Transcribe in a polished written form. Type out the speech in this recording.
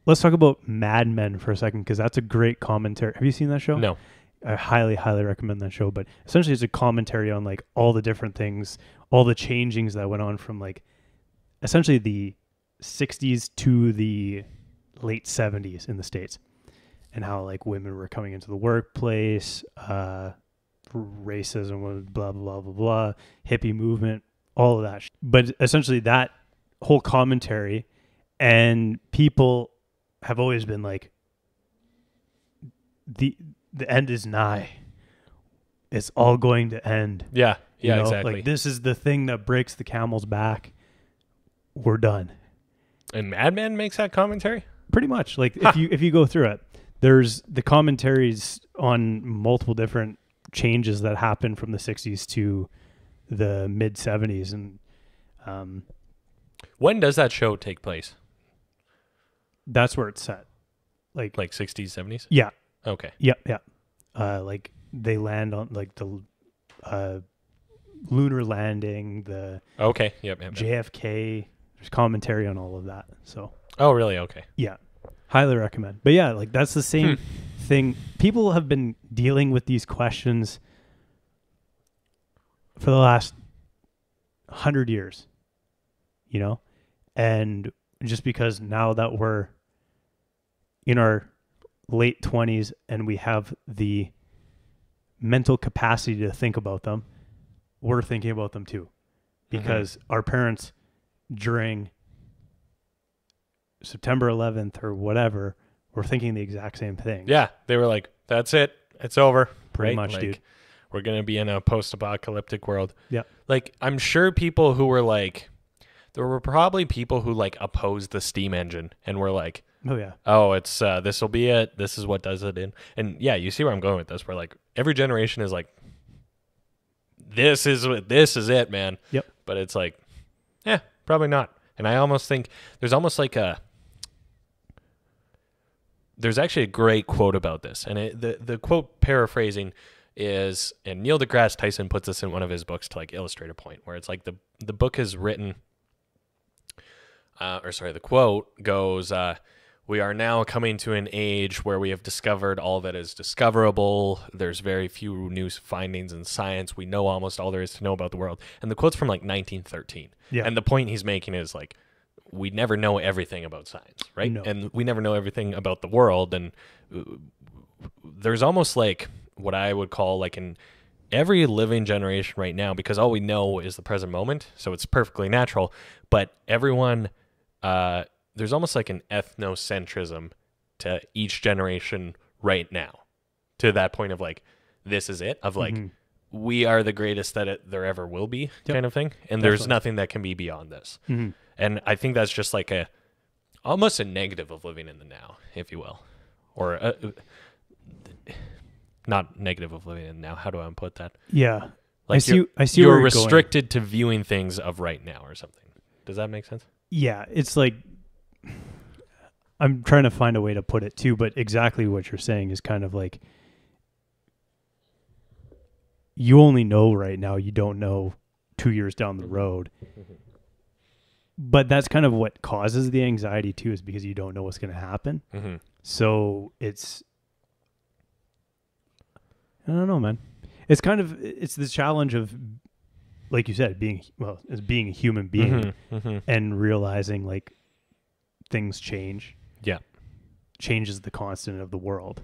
let's talk about Mad Men for a second, because that's a great commentary. Have you seen that show? No. I highly, highly recommend that show. But essentially, it's a commentary on like all the different things, all the changings that went on from like essentially the 60s to the late 70s in the States, and how like women were coming into the workplace, racism, blah, blah, blah, blah, blah, hippie movement, all of that. But essentially that whole commentary, and people have always been like, the end is nigh. It's all going to end. Yeah. You Yeah, know? exactly. Like, this is the thing that breaks the camel's back. We're done. And Mad Men makes that commentary? Pretty much. Like, if you go through it, there's the commentaries on multiple different changes that happened from the 60s to the mid 70s. And When does that show take place? that's where it's set. Like 60s, 70s? yeah. Okay. Yeah. Like they land on like the lunar landing, the Okay. Yep. JFK. There's commentary on all of that. So Oh, really? Okay. yeah, highly recommend. But yeah, like that's the same thing. People have been dealing with these questions for the last 100 years, you know? And just because now that we're in our late 20s and we have the mental capacity to think about them, we're thinking about them too. Because our parents during September 11th or whatever were thinking the exact same thing. Yeah. They were like, that's it. It's over. Pretty right? much, Like, dude. We're going to be in a post-apocalyptic world. Yeah. Like, I'm sure people who were like, there were probably people who like opposed the steam engine and were like, Oh yeah. oh, it's this will be it. This is what does it in. And yeah, you see where I'm going with this. Where like every generation is like, this is it, man. Yep. But it's like, probably not. And I almost think there's almost like there's actually a great quote about this. And the quote, paraphrasing, is, and Neil deGrasse Tyson puts this in one of his books to like illustrate a point, where it's like the book is written, the quote goes, we are now coming to an age where we have discovered all that is discoverable. There's very few new findings in science. We know almost all there is to know about the world. And the quote's from like 1913. Yeah. And the point he's making is like, we never know everything about science, right? No. And we never know everything about the world. And there's almost like what I would call like in every living generation right now, because all we know is the present moment. So it's perfectly natural. But everyone, there's almost like an ethnocentrism to each generation right now, to that point of like, this is it, of like, we are the greatest that there ever will be, kind of thing. And there's nothing that can be beyond this. And I think that's just like almost a negative of living in the now, if you will, or not negative of living in the now. How do I put that? Yeah. Like I see you're where you're restricted to viewing things of right now or something. Does that make sense? Yeah, it's like, I'm trying to find a way to put it too, but exactly what you're saying is kind of like, you only know right now, you don't know 2 years down the road. But that's kind of what causes the anxiety too, is because you don't know what's going to happen. So it's, I don't know, man. It's kind of, it's the challenge of, like you said, being a human being and realizing like things change. Yeah. Change is the constant of the world.